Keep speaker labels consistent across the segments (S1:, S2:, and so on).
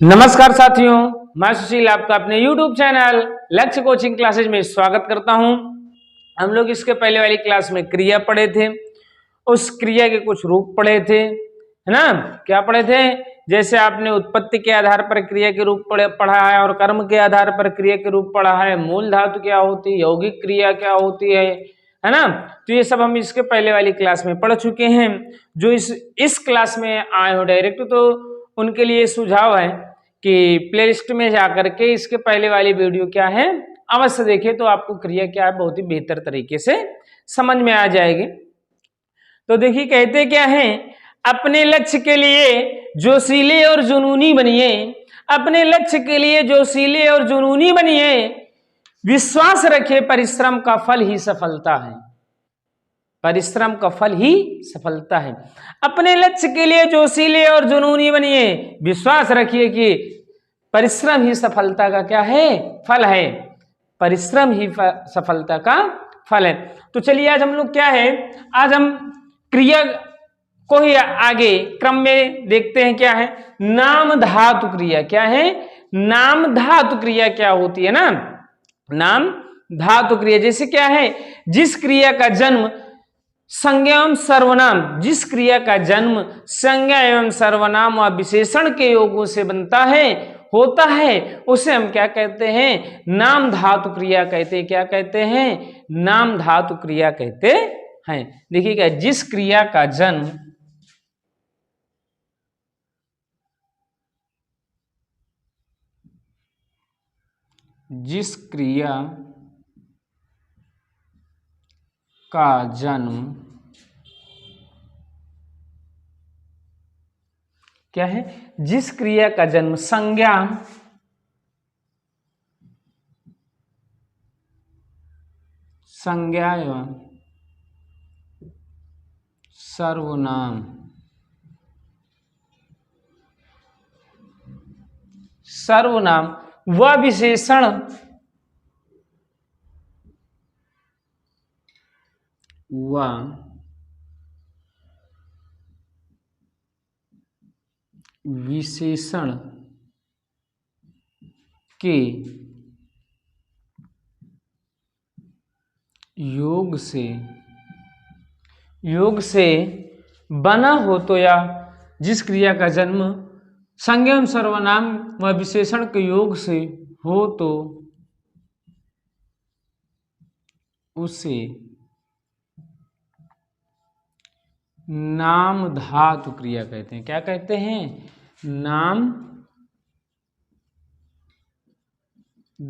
S1: नमस्कार साथियों, मैं सुशील आपका अपने YouTube चैनल लक्ष्य कोचिंग क्लासेज में स्वागत करता हूं। हम लोग इसके पहले वाली क्लास में क्रिया पढ़े थे, उस क्रिया के कुछ रूप पढ़े थे, है ना। क्या पढ़े थे? जैसे आपने उत्पत्ति के आधार पर क्रिया के रूप पढ़ा है और कर्म के आधार पर क्रिया के रूप पढ़ा है। मूल धातु क्या होती है, यौगिक क्रिया क्या होती है ना। तो ये सब हम इसके पहले वाली क्लास में पढ़ चुके हैं। जो इस क्लास में आए हो डायरेक्ट, तो उनके लिए सुझाव है कि प्लेलिस्ट में जाकर के इसके पहले वाली वीडियो क्या है अवश्य देखें, तो आपको क्रिया क्या है बहुत ही बेहतर तरीके से समझ में आ जाएगी। तो देखिए कहते क्या है, अपने लक्ष्य के लिए जोशीले और जुनूनी बनिए। अपने लक्ष्य के लिए जोशीले और जुनूनी बनिए, विश्वास रखे परिश्रम का फल ही सफलता है। परिश्रम का फल ही सफलता है। अपने लक्ष्य के लिए जोशीले और जुनूनी बनिए, विश्वास रखिए कि परिश्रम ही सफलता का क्या है, फल है। परिश्रम ही सफलता का फल है। तो चलिए आज हम लोग क्या है, आज हम क्रिया को ही आगे क्रम में देखते हैं। क्या है? नाम धातु क्रिया। क्या है? नाम धातु क्रिया क्या होती है ना। नाम धातु क्रिया जैसे क्या है, जिस क्रिया का जन्म संज्ञा एवं सर्वनाम, जिस क्रिया का जन्म संज्ञा एवं सर्वनाम व विशेषण के योगों से बनता है, होता है, उसे हम क्या कहते हैं? नाम धातु क्रिया कहते हैं। क्या कहते हैं? नाम धातु क्रिया कहते हैं। देखिएगा, जिस क्रिया का जन्म क्या है? जिस क्रिया का जन्म संज्ञा एवं सर्वनाम व विशेषण के योग से बना हो, तो या जिस क्रिया का जन्म संज्ञा एवं सर्वनाम व विशेषण के योग से हो, तो उसे नाम धातु क्रिया कहते हैं। क्या कहते हैं? नाम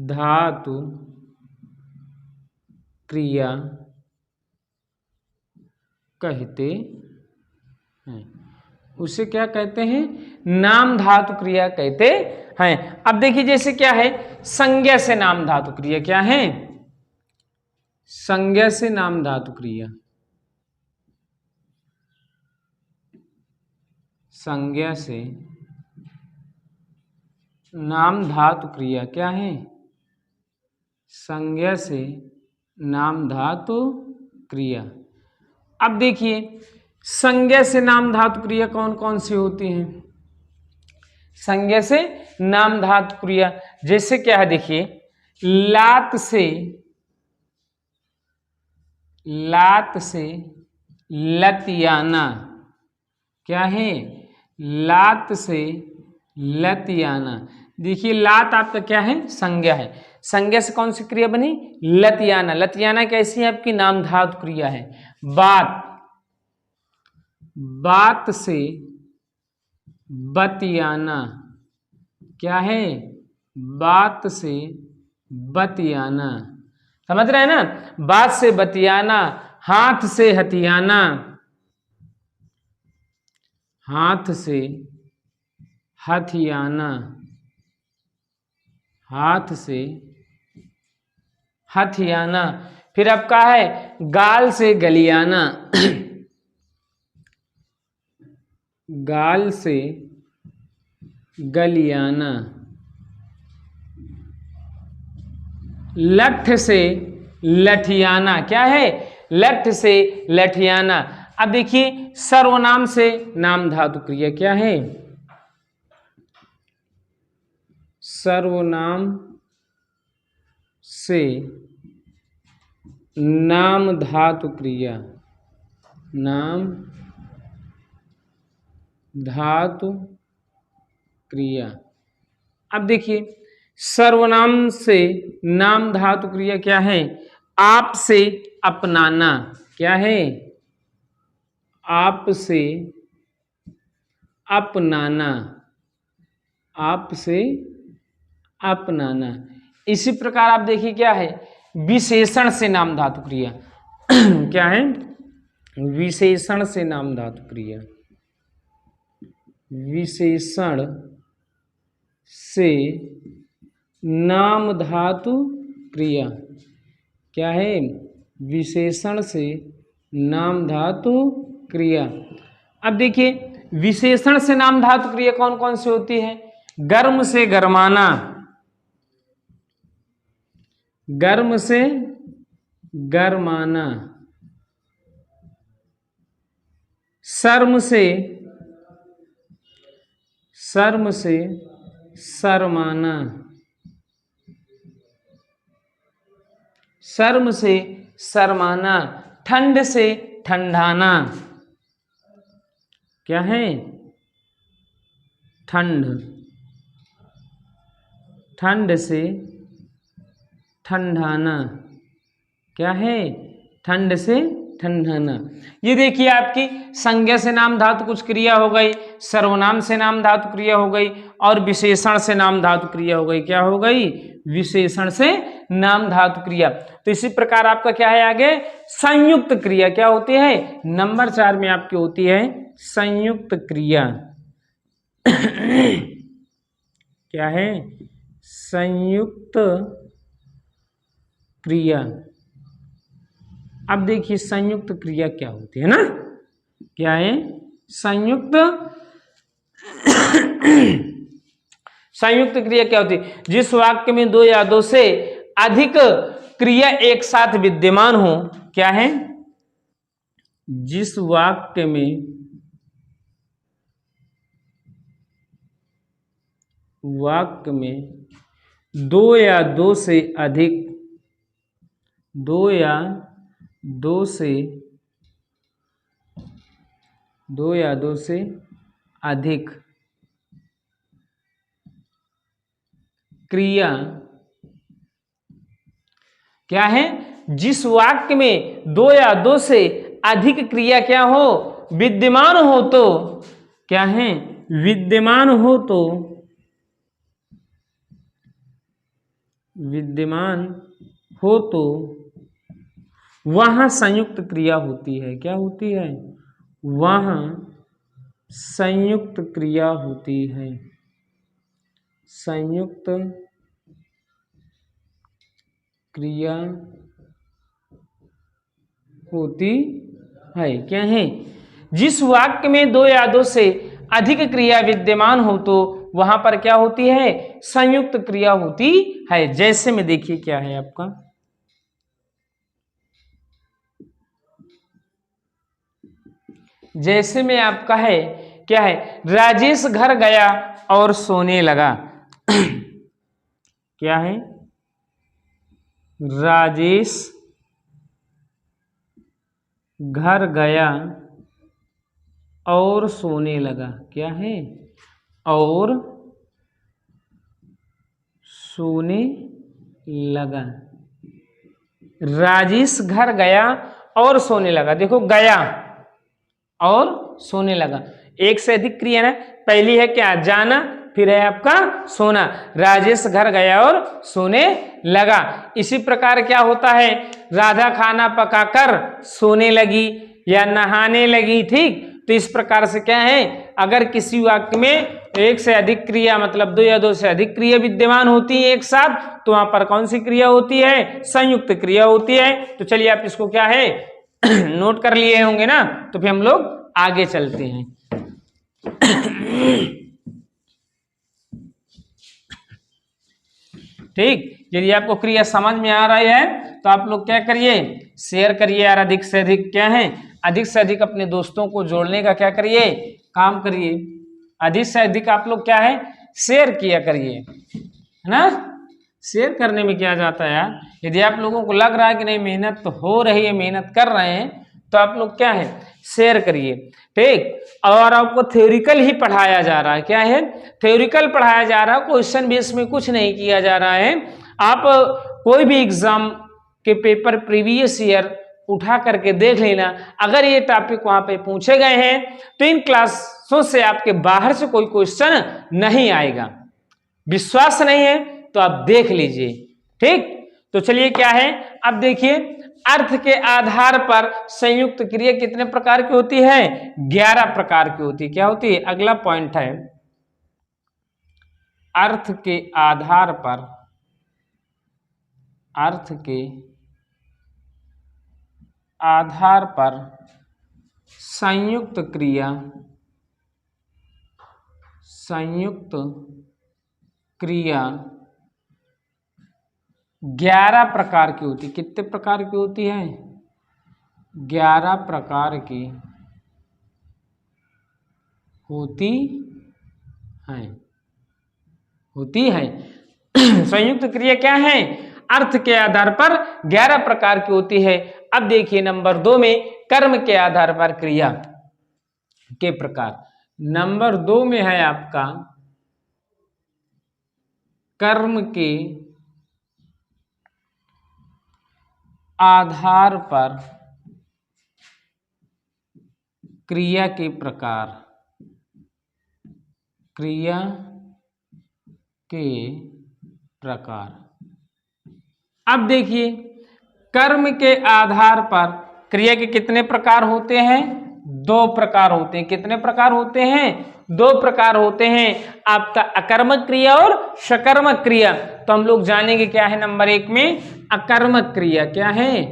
S1: धातु क्रिया कहते हैं। उसे क्या कहते हैं? नाम धातु क्रिया कहते हैं। अब देखिए जैसे क्या है, संज्ञा से नाम धातु क्रिया। क्या है? संज्ञा से नाम धातु क्रिया। संज्ञा से नाम धातु क्रिया क्या है? संज्ञा से नाम धातु क्रिया। अब देखिए संज्ञा से नाम धातु क्रिया कौन कौन सी होती हैं? संज्ञा से नाम धातु क्रिया जैसे क्या है, देखिए लात से लतियाना। क्या है? लात से लतियाना। देखिए लात आपका क्या है? संज्ञा है। संज्ञा से कौन सी क्रिया बनी? लतियाना। लतियाना कैसी है? आपकी नाम धातु क्रिया है। बात से बतियाना। क्या है? बात से बतियाना। समझ रहे हैं ना? बात से बतियाना। हाथ से हथियाना। हाथ से हथियाना। हाथ से हथियाना। फिर आपका है गाल से गलियाना। गाल से गलियाना। लठ से लठियाना। क्या है? लठ से लठियाना। अब देखिए सर्वनाम से नाम धातु क्रिया क्या है? सर्वनाम से नाम धातु क्रिया, नाम धातु क्रिया। अब देखिए सर्वनाम से नाम धातु क्रिया क्या है? आप से अपनाना। क्या है? आप से अपनाना, आप से अपनाना। इसी प्रकार आप देखिए क्या है? विशेषण से नाम धातु क्रिया क्या है? विशेषण से नाम धातु क्रिया, विशेषण से नाम धातु क्रिया क्या है? विशेषण से नाम धातु क्रिया। अब देखिए विशेषण से नाम धातु क्रिया कौन कौन सी होती है? गर्म से गरमाना, गर्म से गरमाना, शर्म से शर्माना, शर्म से शर्माना, ठंड से ठंडाना। क्या है? ठंड, ठंड से ठंडाना। क्या है? ठंड से ठंडाना। ये देखिए आपकी संज्ञा से नाम धातु कुछ क्रिया हो गई, सर्वनाम से नाम धातु क्रिया हो गई और विशेषण से नाम धातु क्रिया हो गई। क्या हो गई? विशेषण से नाम धातु क्रिया। तो इसी प्रकार आपका क्या है आगे? संयुक्त क्रिया क्या होती है? नंबर 4 में आपकी होती है संयुक्त क्रिया। क्या है? संयुक्त क्रिया। अब देखिए संयुक्त क्रिया क्या होती है ना? क्या है? संयुक्त संयुक्त क्रिया क्या होती है? जिस वाक्य में दो या दो से अधिक क्रिया एक साथ विद्यमान हो। क्या है? जिस वाक्य में दो या दो से अधिक, दो या दो से अधिक क्रिया। क्या है? जिस वाक्य में दो या दो से अधिक क्रिया क्या हो? विद्यमान हो तो। क्या है? विद्यमान हो तो, विद्यमान हो तो वहां संयुक्त क्रिया होती है। क्या होती है? वहां संयुक्त क्रिया होती है, संयुक्त क्रिया होती है। क्या है? जिस वाक्य में दो या दो से अधिक क्रिया विद्यमान हो तो वहां पर क्या होती है? संयुक्त क्रिया होती है। जैसे में देखिए क्या है आपका? जैसे में आपका है क्या है? राजेश घर गया और सोने लगा। क्या है? राजेश घर गया और सोने लगा। क्या है? और सोने लगा। राजेश घर गया और सोने लगा। देखो गया और सोने लगा, एक से अधिक क्रिया ना। पहली है क्या? जाना, फिर है आपका सोना। राजेश घर गया और सोने लगा। इसी प्रकार क्या होता है? राधा खाना पकाकर सोने लगी या नहाने लगी। ठीक, तो इस प्रकार से क्या है? अगर किसी वाक्य में एक से अधिक क्रिया मतलब दो या दो से अधिक क्रिया विद्यमान होती है एक साथ, तो वहां पर कौन सी क्रिया होती है? संयुक्त क्रिया होती है। तो चलिए आप इसको क्या है नोट कर लिए होंगे ना, तो फिर हम लोग आगे चलते हैं। ठीक, यदि आपको क्रिया समझ में आ रही है तो आप लोग क्या करिए? शेयर करिए यार, अधिक से अधिक क्या है? अधिक से अधिक अपने दोस्तों को जोड़ने का क्या करिए? काम करिए। अधिक से अधिक आप लोग क्या है? शेयर किया करिए। है ना। शेयर करने में क्या जाता है यार। यदि आप लोगों को लग रहा है कि नहीं मेहनत तो हो रही है, मेहनत कर रहे हैं, तो आप लोग क्या है शेयर करिए, ठीक। और आपको थ्योरिकल ही पढ़ाया जा रहा है, क्या है थ्योरिकल पढ़ाया जा रहा है, क्वेश्चन बेस में कुछ नहीं किया जा रहा है। आप कोई भी एग्जाम के पेपर प्रीवियस ईयर उठा करके देख लेना, अगर ये टॉपिक वहां पे पूछे गए हैं तो इन क्लासों से आपके बाहर से कोई क्वेश्चन नहीं आएगा। विश्वास नहीं है तो आप देख लीजिए, ठीक। तो चलिए क्या है, अब देखिए अर्थ के आधार पर संयुक्त क्रिया कितने प्रकार की होती है, 11 प्रकार की होती है। क्या होती है, अगला पॉइंट है अर्थ के आधार पर, अर्थ के आधार पर संयुक्त क्रिया, संयुक्त क्रिया 11 प्रकार की होती। कितने प्रकार की होती है, 11 प्रकार की होती है, होती है। संयुक्त क्रिया क्या है, अर्थ के आधार पर 11 प्रकार की होती है। अब देखिए नंबर 2 में कर्म के आधार पर क्रिया के प्रकार। नंबर 2 में है आपका कर्म के आधार पर क्रिया के प्रकार, क्रिया के प्रकार। अब देखिए कर्म के आधार पर क्रिया के कितने प्रकार होते हैं, 2 प्रकार होते हैं। कितने प्रकार होते हैं, 2 प्रकार होते हैं, आपका अकर्मक क्रिया और सकर्मक क्रिया। तो हम लोग जानेंगे क्या है नंबर 1 में अकर्मक क्रिया। क्या है,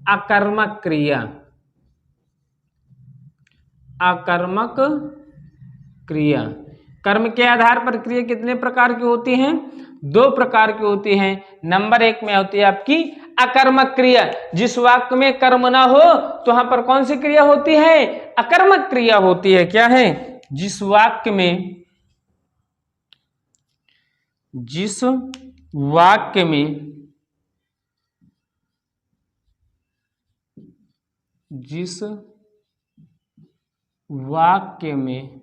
S1: अकर्मक क्रिया, अकर्मक क्रिया। कर्म के आधार पर क्रिया कितने प्रकार की होती हैं, 2 प्रकार की होती हैं। नंबर 1 में होती है आपकी अकर्मक क्रिया, जिस वाक्य में कर्म ना हो तो वहां पर कौन सी क्रिया होती है, अकर्मक क्रिया होती है। क्या है, जिस वाक्य में, जिस वाक्य में, जिस वाक्य में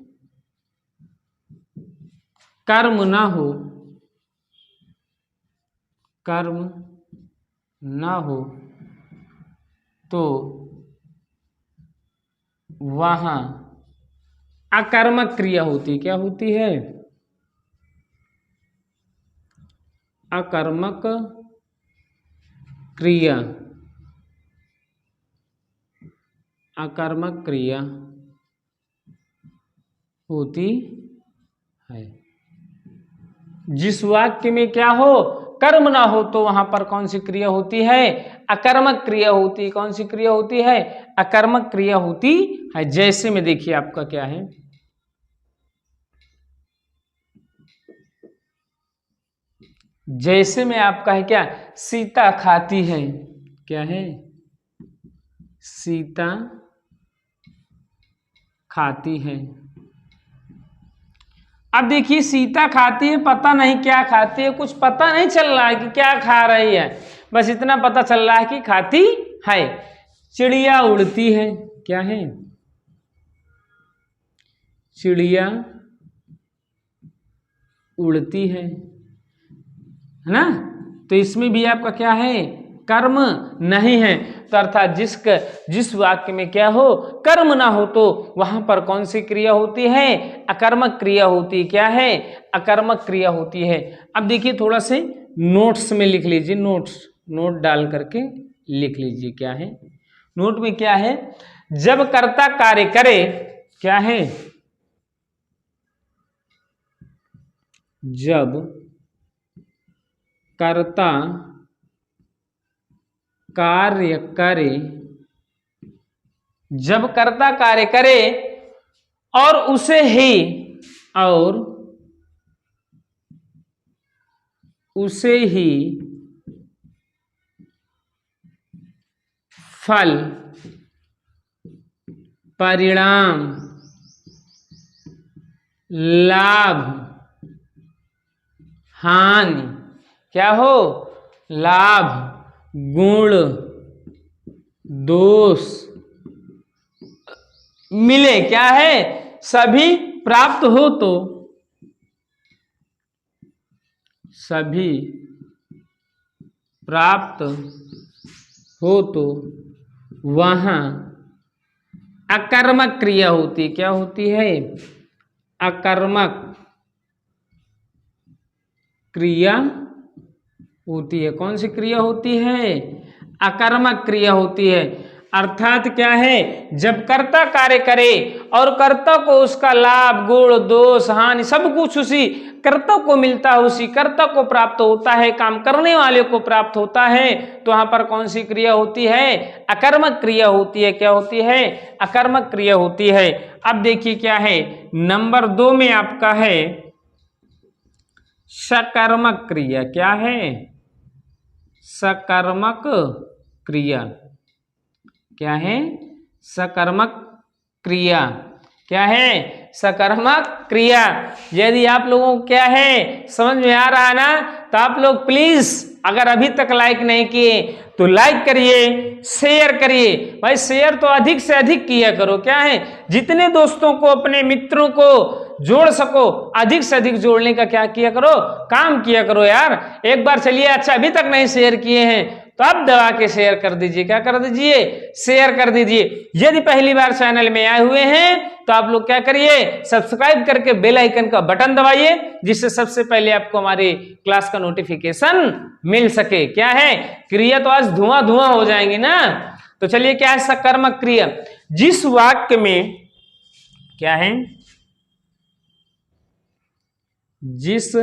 S1: कर्म ना हो, कर्म ना हो तो वहां अकर्मक क्रिया होती है। क्या होती है, अकर्मक क्रिया, अकर्मक क्रिया होती है। जिस वाक्य में क्या हो, कर्म ना हो तो वहां पर कौन सी क्रिया होती है, अकर्मक क्रिया होती है। कौन सी क्रिया होती है, अकर्मक क्रिया होती है। जैसे में देखिए आपका क्या है, जैसे में आपका है क्या, सीता खाती है। क्या है, सीता खाती है। अब देखिए सीता खाती है, पता नहीं क्या खाती है, कुछ पता नहीं चल रहा है कि क्या खा रही है, बस इतना पता चल रहा है कि खाती है। चिड़िया उड़ती है। क्या है, चिड़िया उड़ती है ना। तो इसमें भी आपका क्या है, कर्म नहीं है। तो अर्थात जिस वाक्य में क्या हो, कर्म ना हो तो वहां पर कौन सी क्रिया होती है, अकर्मक क्रिया होती है। क्या है, अकर्मक क्रिया होती है। अब देखिए थोड़ा से नोट्स में लिख लीजिए, नोट डाल करके लिख लीजिए। क्या है, नोट में क्या है, जब कर्ता कार्य करे, क्या है, जब कर्ता कार्य करे, जब कर्ता कार्य करे और उसे ही, और उसे ही फल, परिणाम, लाभ हानि, क्या हो, लाभ, गुण, दोष मिले, क्या है, सभी प्राप्त हो तो, सभी प्राप्त हो तो वहां अकर्मक क्रिया होती है। क्या होती है, अकर्मक क्रिया होती है। कौन सी क्रिया होती है, अकर्मक क्रिया होती है। अर्थात क्या है, जब कर्ता कार्य करे और कर्ता को उसका लाभ, गुण, दोष, हानि सब कुछ उसी कर्ता को मिलता है, उसी कर्ता को प्राप्त होता है, काम करने वाले को प्राप्त होता है, तो वहां पर कौन सी क्रिया होती है, अकर्मक क्रिया होती है। क्या होती है, अकर्मक क्रिया होती है। अब देखिए क्या है, नंबर 2 में आपका है सकर्मक क्रिया। क्या है, सकर्मक क्रिया। क्या है, सकर्मक क्रिया। क्या है, सकर्मक क्रिया। यदि आप लोगों को क्या है समझ में आ रहा है ना, तो आप लोग प्लीज अगर अभी तक लाइक नहीं किए तो लाइक करिए, शेयर करिए। भाई शेयर तो अधिक से अधिक किया करो। क्या है, जितने दोस्तों को, अपने मित्रों को जोड़ सको, अधिक से अधिक जोड़ने का क्या किया करो, काम किया करो यार। एक बार चलिए, अच्छा अभी तक नहीं शेयर किए हैं तो अब दबा के शेयर कर दीजिए। क्या कर दीजिए, शेयर कर दीजिए। यदि पहली बार चैनल में आए हुए हैं तो आप लोग क्या करिए, सब्सक्राइब करके बेल आइकन का बटन दबाइए, जिससे सबसे पहले आपको हमारी क्लास का नोटिफिकेशन मिल सके। क्या है, क्रिया तो आज धुआं धुआं हो जाएंगी ना। तो चलिए, क्या है सकर्मक क्रिया, जिस वाक्य में क्या है, जिस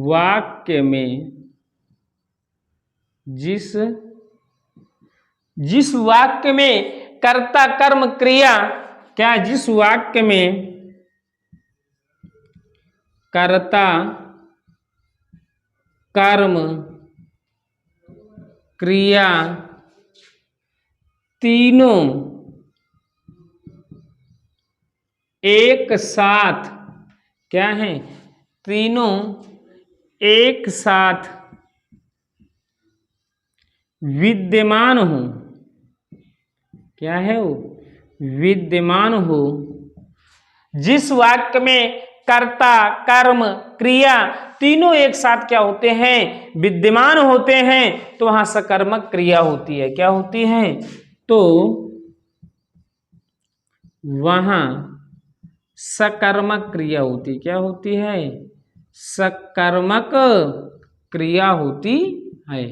S1: वाक्य में, जिस वाक्य में कर्ता कर्म क्रिया, क्या, जिस वाक्य में कर्ता कर्म क्रिया तीनों एक साथ, क्या है, तीनों एक साथ विद्यमान हो। क्या है वो, विद्यमान हो। जिस वाक्य में कर्ता कर्म क्रिया तीनों एक साथ क्या होते हैं, विद्यमान होते हैं, तो वहां सकर्मक क्रिया होती है। क्या होती है, तो वहां सकर्मक क्रिया होती। क्या होती है, सकर्मक क्रिया होती है।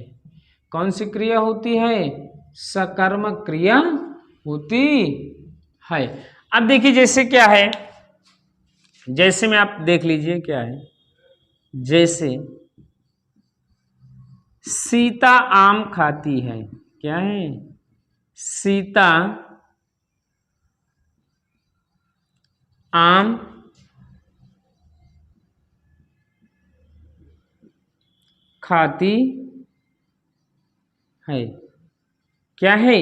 S1: कौन सी क्रिया होती है, सकर्मक क्रिया होती है। अब देखिए जैसे क्या है, जैसे में आप देख लीजिए क्या है, जैसे सीता आम खाती है। क्या है, सीता आम खाती है। क्या है,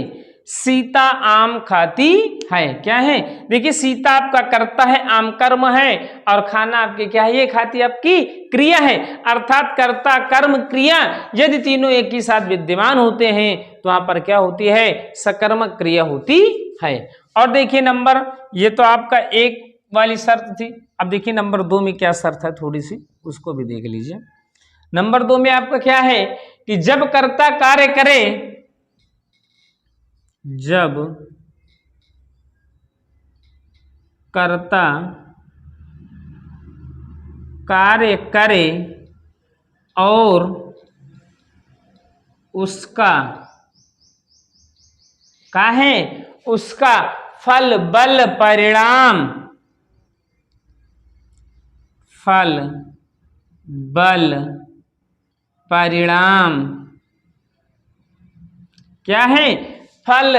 S1: सीता आम खाती है। क्या है, देखिए सीता आपका कर्ता है, आम कर्म है, और खाना आपके क्या है, ये खाती आपकी क्रिया है। अर्थात कर्ता कर्म क्रिया यदि तीनों एक ही साथ विद्यमान होते हैं तो वहां पर क्या होती है, सकर्मक क्रिया होती है। और देखिए नंबर, ये तो आपका एक वाली शर्त थी। अब देखिए नंबर 2 में क्या शर्त है, थोड़ी सी उसको भी देख लीजिए। नंबर 2 में आपका क्या है कि जब कर्ता कार्य करे, जब कर्ता कार्य करे और उसका क्या है, उसका फल बल परिणाम, फल बल परिणाम, क्या है, फल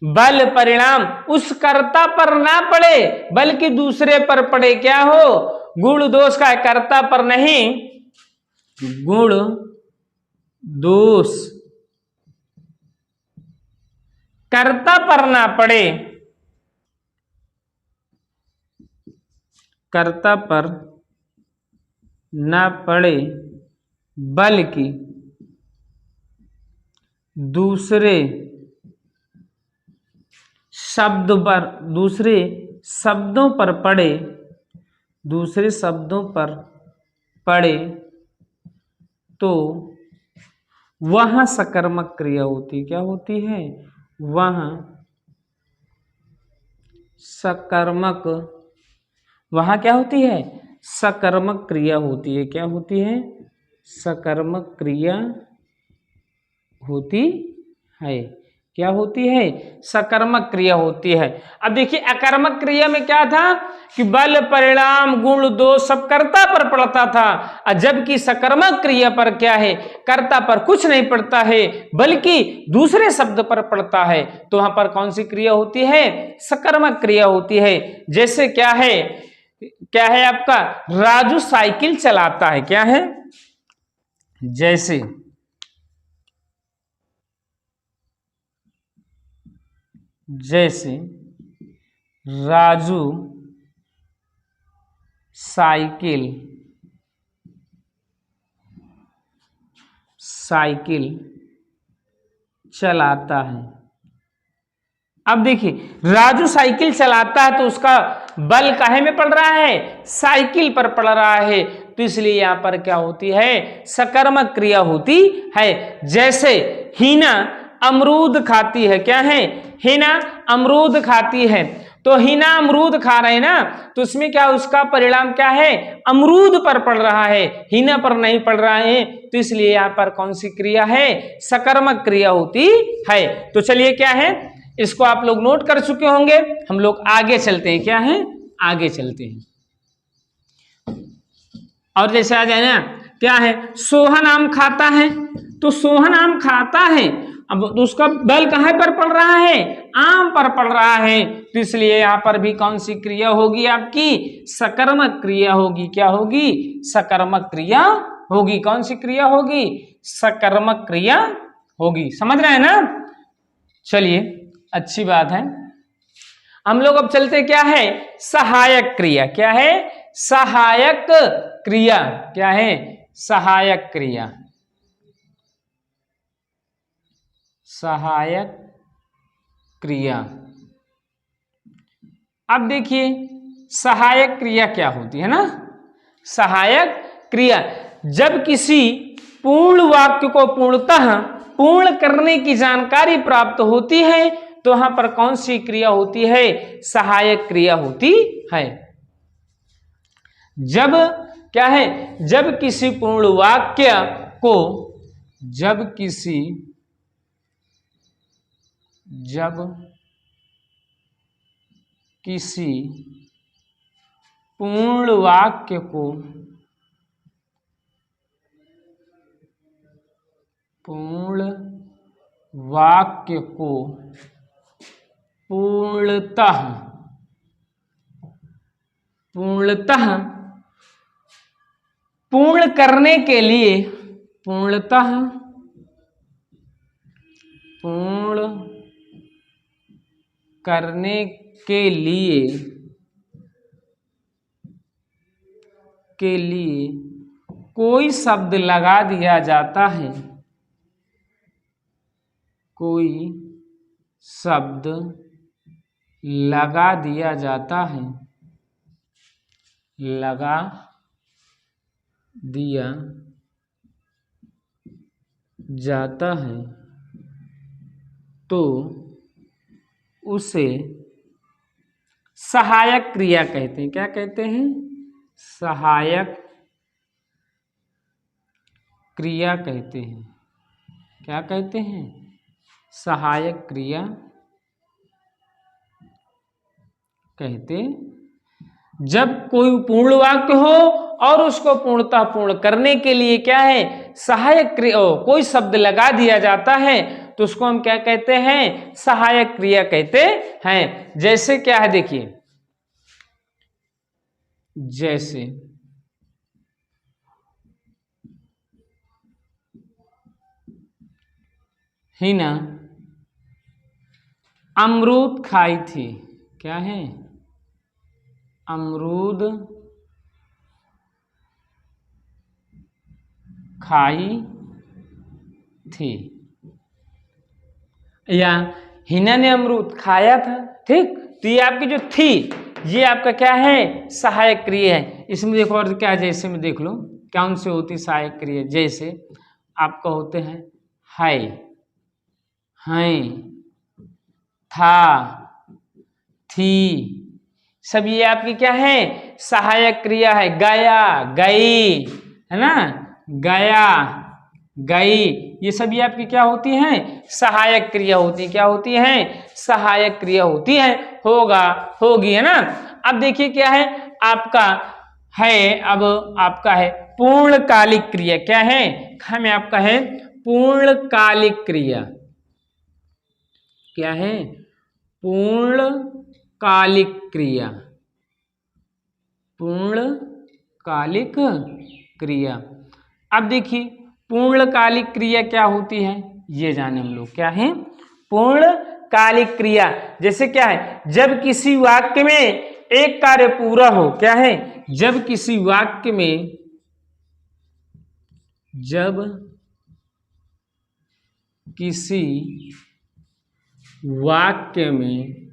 S1: बल परिणाम उस कर्ता पर ना पड़े बल्कि दूसरे पर पड़े। क्या हो, गुण दोष का, कर्ता पर नहीं, गुण दोष कर्ता पर ना पड़े, कर्ता पर न पड़े बल्कि दूसरे शब्दों पर पड़े, दूसरे शब्दों पर पड़े तो वह सकर्मक क्रिया होती। क्या होती है? वह सकर्मक, वहाँ क्या होती है? सकर्मक क्रिया होती है। क्या होती है? सकर्मक क्रिया होती है। क्या होती है? सकर्मक क्रिया होती है। अब देखिए अकर्मक क्रिया में क्या था कि बल, परिणाम, गुण, दोष सब कर्ता पर पड़ता था, और जबकि सकर्मक क्रिया पर क्या है? कर्ता पर कुछ नहीं पड़ता है बल्कि दूसरे शब्द पर पड़ता है। तो वहां पर कौन सी क्रिया होती है? सकर्मक क्रिया होती है। जैसे क्या है? क्या है आपका? राजू साइकिल चलाता है। क्या है? जैसे राजू साइकिल चलाता है। अब देखिए राजू साइकिल चलाता है तो उसका बल काहे में पड़ रहा है? साइकिल पर पड़ रहा है, तो इसलिए यहां पर क्या होती है? सकर्मक क्रिया होती है। जैसे हीना अमरूद खाती है। क्या है? हीना अमरूद खाती है, तो हीना अमरूद खा रहे हैं ना, तो उसमें क्या उसका परिणाम क्या है? अमरूद पर पड़ रहा है, हीना पर नहीं पड़ रहा है, तो इसलिए यहां पर कौन सी क्रिया है? सकर्मक क्रिया होती है। तो चलिए क्या है, इसको आप लोग नोट कर चुके होंगे। हम लोग आगे चलते हैं। क्या है? आगे चलते हैं। और जैसे आ जाए ना, क्या है? सोहन आम खाता है, तो सोहन आम खाता है, अब उसका बल कहां पर पड़ रहा है? आम पर पड़ रहा है, तो इसलिए यहां पर भी कौन सी क्रिया होगी आपकी? सकर्मक क्रिया होगी। क्या होगी? सकर्मक क्रिया होगी। कौन सी क्रिया होगी? सकर्मक क्रिया होगी। समझ रहे हैं ना? चलिए अच्छी बात है। हम लोग अब चलते क्या है? सहायक क्रिया। क्या है? सहायक क्रिया। क्या है? सहायक क्रिया। सहायक क्रिया। अब देखिए सहायक क्रिया क्या होती है ना? सहायक क्रिया जब किसी पूर्ण वाक्य को पूर्णतः पूर्ण करने की जानकारी प्राप्त होती है तो वहां पर कौन सी क्रिया होती है? सहायक क्रिया होती है। जब क्या है? जब किसी पूर्ण वाक्य को जब किसी पूर्ण वाक्य को पूर्णतः पूर्ण करने के लिए पूर्णतः पूर्ण करने के लिए कोई शब्द लगा दिया जाता है। कोई शब्द लगा दिया जाता है। लगा दिया जाता है तो उसे सहायक क्रिया कहते हैं। क्या कहते हैं? सहायक क्रिया कहते हैं। क्या कहते हैं? सहायक क्रिया कहते। जब कोई पूर्ण वाक्य हो और उसको पूर्णतः पूर्ण करने के लिए क्या है? सहायक क्रिया, कोई शब्द लगा दिया जाता है तो उसको हम क्या कहते हैं? सहायक क्रिया कहते हैं। जैसे क्या है देखिए, जैसे हिना अमरूद खाई थी। क्या है? अमरूद खाई थी, या हिना ने अमरूद खाया था। ठीक, तो ये आपकी जो थी ये आपका क्या है, सहायक क्रिया है। इसमें देखो और क्या है, जैसे में देख लो कौन से होती सहायक क्रिया, जैसे आपका होते हैं है, हैं, था, थी, सब ये आपकी क्या है, सहायक क्रिया है। गया, गई, है ना, गया, गई, ये सभी आपकी क्या होती हैं, सहायक क्रिया होती है। क्या होती हैं, सहायक क्रिया होती है। होगा, होगी, है ना। अब देखिए क्या है आपका है, अब आपका है पूर्णकालिक क्रिया। क्या है, हमें आपका है पूर्णकालिक क्रिया। क्या है, पूर्णकालिक क्रिया, पूर्णकालिक क्रिया। अब देखिए पूर्णकालिक क्रिया क्या होती है, ये जाने हम लोग। क्या है पूर्णकालिक क्रिया, जैसे क्या है, जब किसी वाक्य में एक कार्य पूरा हो। क्या है, जब किसी वाक्य में, जब किसी वाक्य में,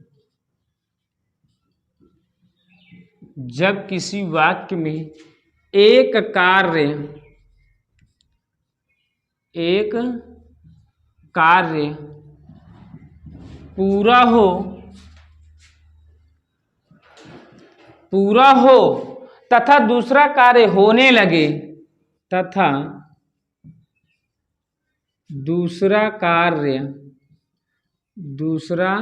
S1: जब किसी वाक्य में एक कार्य, एक कार्य पूरा हो, पूरा हो तथा दूसरा कार्य होने लगे, तथा दूसरा कार्य, दूसरा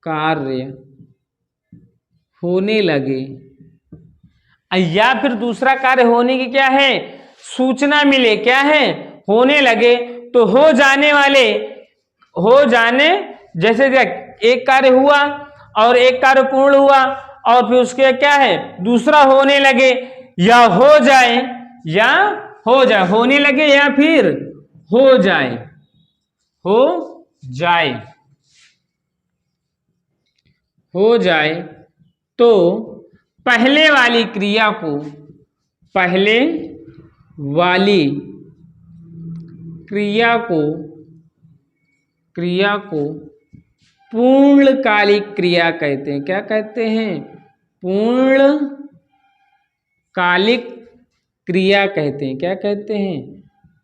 S1: कार्य होने लगे, या फिर दूसरा कार्य होने की क्या है, सूचना मिले। क्या है, होने लगे, तो हो जाने वाले, हो जाने, जैसे एक कार्य हुआ और एक कार्य पूर्ण हुआ और फिर उसके क्या है, दूसरा होने लगे, या हो जाए, या हो जाए, होने लगे या फिर हो जाए, हो जाए, हो जाए, तो पहले वाली क्रिया को, पहले वाली क्रिया को, क्रिया को पूर्णकालिक क्रिया कहते हैं। क्या कहते हैं, पूर्णकालिक क्रिया कहते हैं। क्या कहते हैं,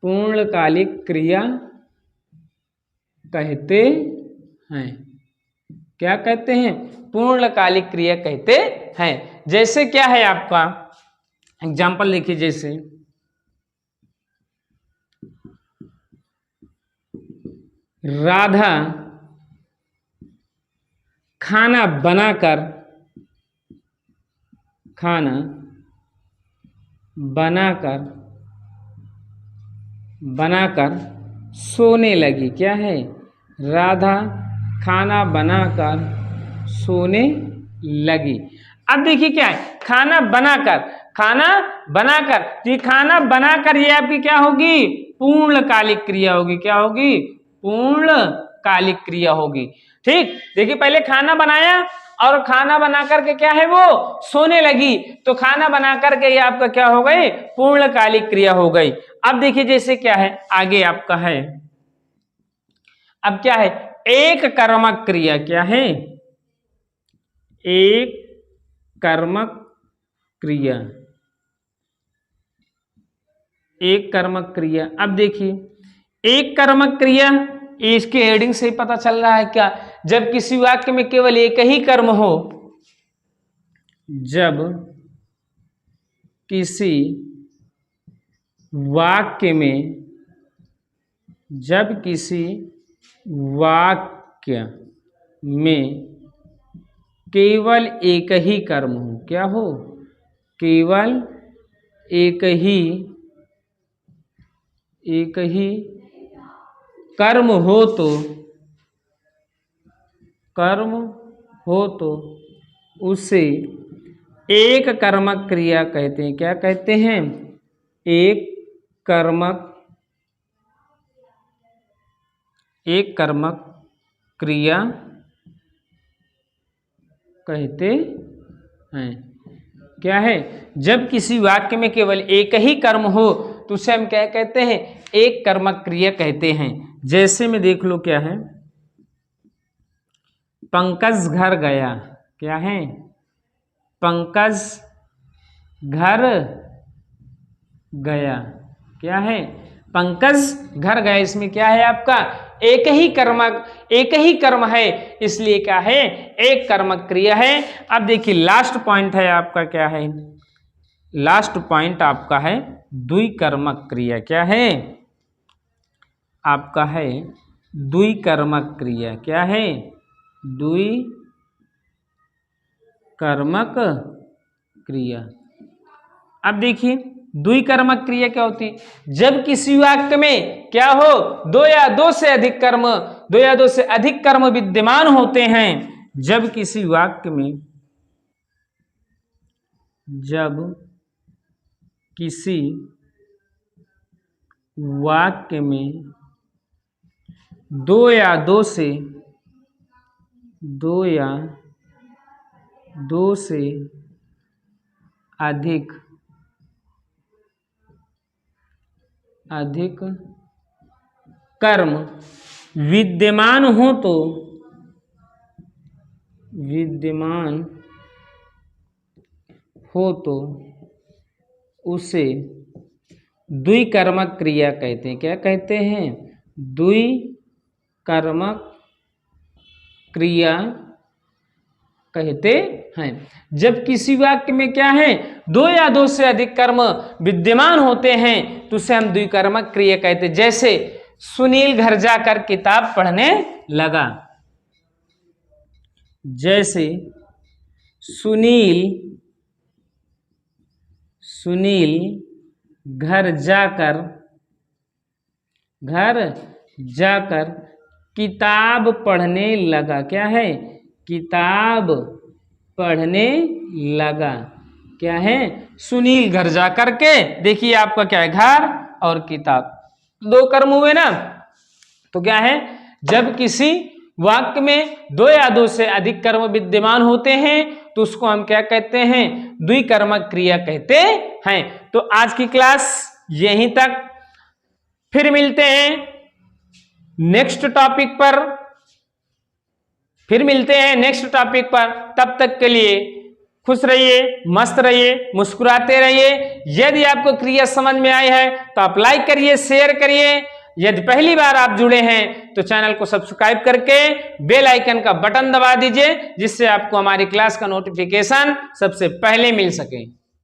S1: पूर्णकालिक क्रिया कहते हैं। क्या कहते हैं, पूर्णकालिक क्रिया कहते हैं। जैसे क्या है आपका एग्जाम्पल देखिए, जैसे राधा खाना बनाकर, खाना बनाकर, बनाकर सोने लगी। क्या है, राधा खाना बनाकर सोने लगी। अब देखिए क्या है, खाना बनाकर, खाना बनाकर, तो ये खाना बनाकर ये आपकी क्या होगी, पूर्णकालिक क्रिया होगी। क्या होगी, पूर्णकालिक क्रिया होगी। ठीक, देखिए पहले खाना बनाया और खाना बना करके क्या है, वो सोने लगी, तो खाना बना करके ये आपका क्या हो गई, पूर्णकालिक क्रिया हो गई। अब देखिए जैसे क्या है आगे आपका है, अब क्या है, एक कर्मक क्रिया। क्या है, एक कर्मक क्रिया, एक कर्मक क्रिया। अब देखिए एक कर्मक क्रिया, इसके हेडिंग से ही पता चल रहा है क्या, जब किसी वाक्य में केवल एक ही कर्म हो, जब किसी वाक्य में, जब किसी वाक्य में केवल एक ही कर्म हो। क्या हो, केवल एक ही कर्म हो, तो कर्म हो तो उसे एक कर्मक क्रिया कहते हैं। क्या कहते हैं, एक कर्मक, एक कर्मक क्रिया कहते हैं। क्या है, जब किसी वाक्य में केवल एक ही कर्म हो तो उसे हम क्या कहते हैं, एक कर्मक क्रिया कहते हैं। जैसे में देख लो क्या है, पंकज घर गया, क्या है, पंकज घर गया, क्या है, पंकज घर गया। इसमें क्या है आपका, एक ही कर्म है, इसलिए क्या है, एक कर्मक क्रिया है। अब देखिए लास्ट पॉइंट है आपका, क्या है, लास्ट पॉइंट आपका है द्विकर्मक क्रिया। क्या है आपका, है द्विकर्मक क्रिया। क्या है, द्विकर्मक क्रिया। अब देखिए द्विकर्मक क्रिया क्या होती है, जब किसी वाक्य में क्या हो, दो या दो से अधिक कर्म विद्यमान होते हैं। जब किसी वाक्य में, जब किसी वाक्य में दो या दो से अधिक कर्म विद्यमान हो तो उसे द्विकर्मक क्रिया कहते हैं। क्या कहते हैं, द्विकर्मक क्रिया कहते हैं। जब किसी वाक्य में क्या है, दो या दो से अधिक कर्म विद्यमान होते हैं तो उसे हम द्विकर्मक क्रिया कहते हैं। जैसे सुनील घर जाकर किताब पढ़ने लगा, जैसे सुनील घर जाकर किताब पढ़ने लगा। क्या है, किताब पढ़ने लगा। क्या है, सुनील घर जाकर के, देखिए आपका क्या है, घर और किताब, दो कर्म हुए ना। तो क्या है, जब किसी वाक्य में दो या दो से अधिक कर्म विद्यमान होते हैं तो उसको हम क्या कहते हैं, द्विकर्मक क्रिया कहते हैं। तो आज की क्लास यहीं तक, फिर मिलते हैं नेक्स्ट टॉपिक पर। तब तक के लिए खुश रहिए, मस्त रहिए, मुस्कुराते रहिए। यदि आपको क्रिया समझ में आई है तो आप लाइक करिए, शेयर करिए। यदि पहली बार आप जुड़े हैं तो चैनल को सब्सक्राइब करके बेल आइकन का बटन दबा दीजिए, जिससे आपको हमारी क्लास का नोटिफिकेशन सबसे पहले मिल सके।